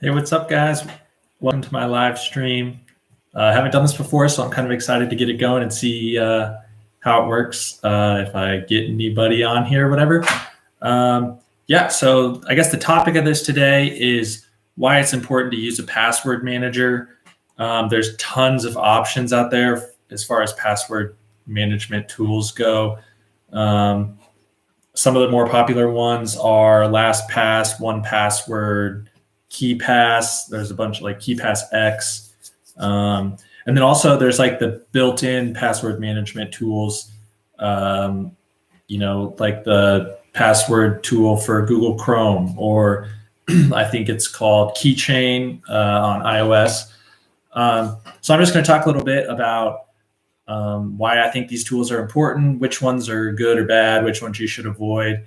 Hey, what's up, guys? Welcome to my live stream. I haven't done this before, so I'm kind of excited to get it going and see how it works, if I get anybody on here or whatever. Yeah, so I guess the topic of this today is why it's important to use a password manager. There's tons of options out there as far as password management tools go. Some of the more popular ones are LastPass, 1Password, KeePass. There's a bunch of like KeePass X. And then also there's like the built-in password management tools, like the password tool for Google Chrome, or I think it's called Keychain on iOS. So I'm just going to talk a little bit about why I think these tools are important, which ones are good or bad, which ones you should avoid,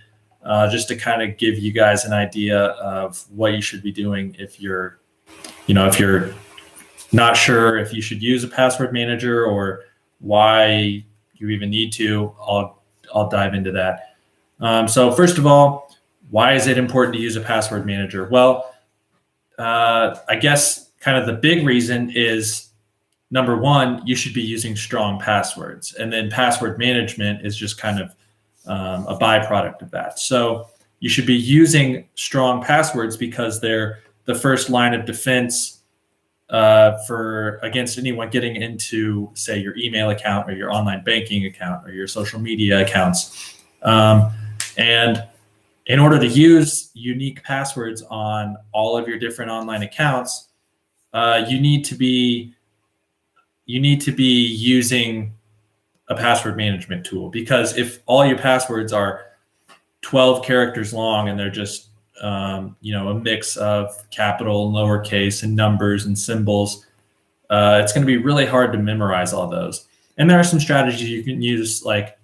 just to kind of give you guys an idea of what you should be doing if you're not sure if you should use a password manager or why you even need to. I'll dive into that. So first of all, why is it important to use a password manager? Well, I guess kind of the big reason is, number one, you should be using strong passwords, and then password management is just kind of a byproduct of that. So you should be using strong passwords because they're the first line of defense against anyone getting into, say, your email account or your online banking account or your social media accounts. And in order to use unique passwords on all of your different online accounts, you need to be using a password management tool, because if all your passwords are 12 characters long and they're just a mix of capital and lowercase and numbers and symbols, it's going to be really hard to memorize all those. And there are some strategies you can use, like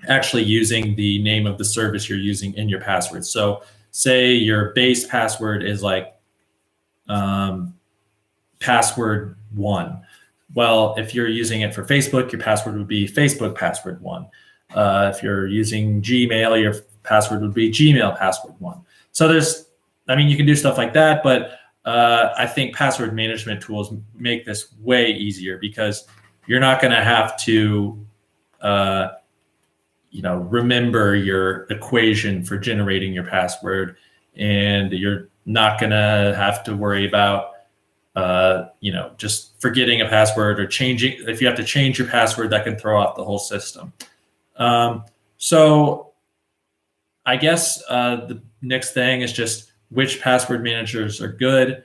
actually using the name of the service you're using in your password. So say your base password is like password 1. Well, if you're using it for Facebook, your password would be Facebook password 1. If you're using Gmail, your password would be Gmail password 1. So you can do stuff like that, but I think password management tools make this way easier, because you're not going to have to, remember your equation for generating your password, and you're not going to have to worry about just forgetting a password or changing. If you have to change your password, that can throw off the whole system. So I guess the next thing is just which password managers are good.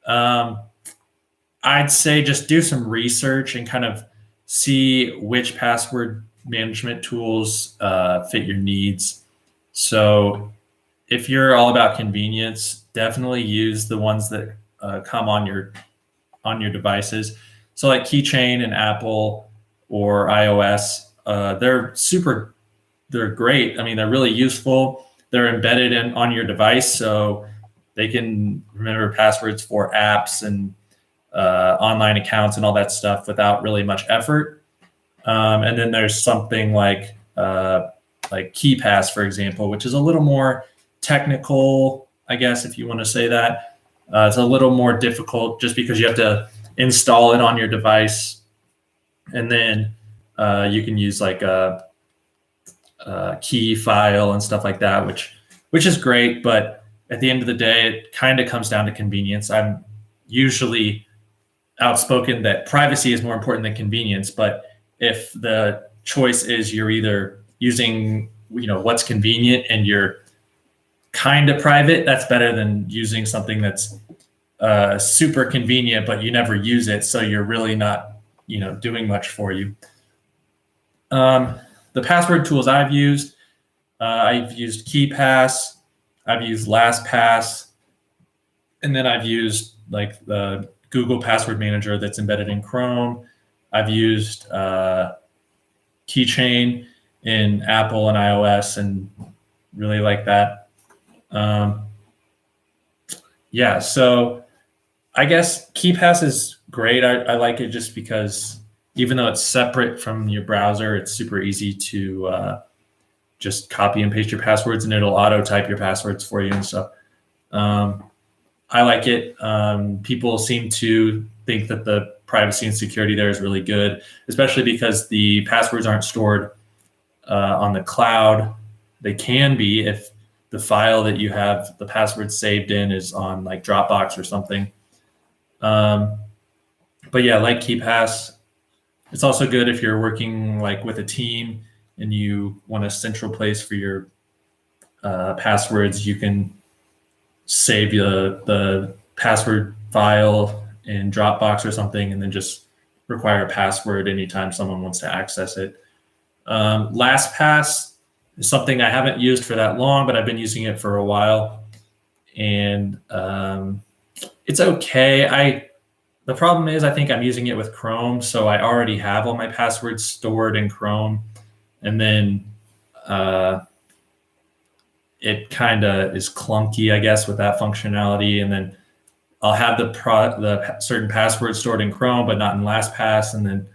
I'd say just do some research and kind of see which password management tools fit your needs. So if you're all about convenience, definitely use the ones that come on your devices. So like Keychain and Apple or iOS, they're great. I mean, they're really useful. They're embedded on your device, so they can remember passwords for apps and online accounts and all that stuff without really much effort. And then there's something like KeePass, for example, which is a little more technical, I guess, if you want to say that. It's a little more difficult just because you have to install it on your device, and then you can use like a key file and stuff like that, which is great. But at the end of the day, it kind of comes down to convenience. I'm usually outspoken that privacy is more important than convenience, but if the choice is you're either using what's convenient and you're kind of private, that's better than using something that's super convenient but you never use it, so you're really not doing much for you. The password tools I've used KeePass, I've used LastPass, and then I've used like the Google Password Manager that's embedded in Chrome. I've used Keychain in Apple and iOS and really like that. So I guess KeePass is great. I like it just because even though it's separate from your browser, it's super easy to just copy and paste your passwords, and it'll auto type your passwords for you and stuff. I like it. People seem to think that the privacy and security there is really good, especially because the passwords aren't stored on the cloud. They can be if the file that you have the password saved in is on like Dropbox or something. But yeah, like KeePass, it's also good if you're working like with a team and you want a central place for your passwords. You can save the password file in Dropbox or something, and then just require a password anytime someone wants to access it. LastPass is something I haven't used for that long, but I've been using it for a while, and it's okay. The problem is I think I'm using it with Chrome, so I already have all my passwords stored in Chrome, and then it kind of is clunky, I guess, with that functionality. And then I'll have the certain password stored in Chrome, but not in LastPass, and then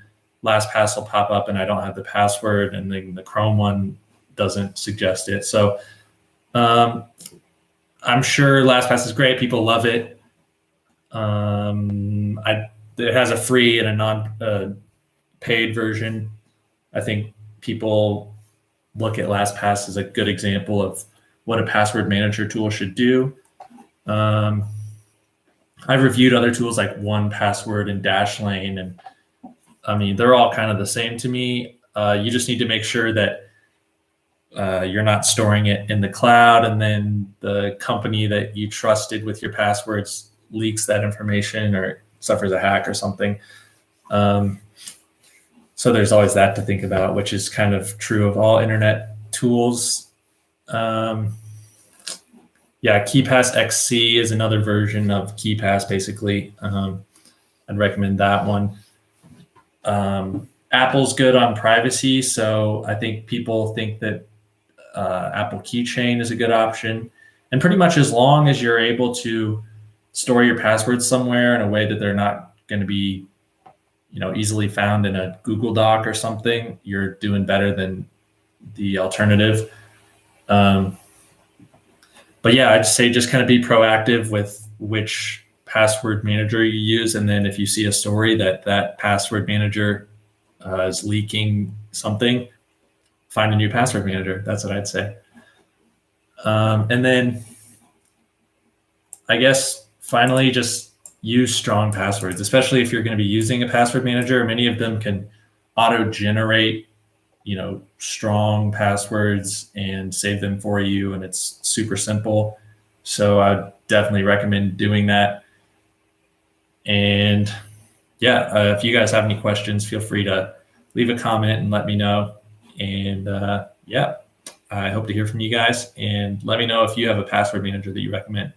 LastPass will pop up and I don't have the password, and then the Chrome one doesn't suggest it. So I'm sure LastPass is great. People love it. It has a free and a non-paid version. I think people look at LastPass as a good example of what a password manager tool should do. I've reviewed other tools like 1Password and Dashlane, and I mean, they're all kind of the same to me. You just need to make sure that you're not storing it in the cloud, and then the company that you trusted with your passwords leaks that information or suffers a hack or something. So there's always that to think about, which is kind of true of all internet tools. Yeah, KeePass XC is another version of KeePass, basically. I'd recommend that one. Apple's good on privacy, so I think people think that Apple Keychain is a good option. And pretty much as long as you're able to store your passwords somewhere in a way that they're not going to be, easily found in a Google Doc or something, you're doing better than the alternative. But yeah, I'd say just kind of be proactive with which password manager you use. And then if you see a story that password manager is leaking something, find a new password manager. That's what I'd say. And then I guess finally, just use strong passwords, especially if you're going to be using a password manager. Many of them can auto-generate strong passwords and save them for you, and it's super simple. So I definitely recommend doing that. And yeah, if you guys have any questions, feel free to leave a comment and let me know. And yeah, I hope to hear from you guys, and let me know if you have a password manager that you recommend.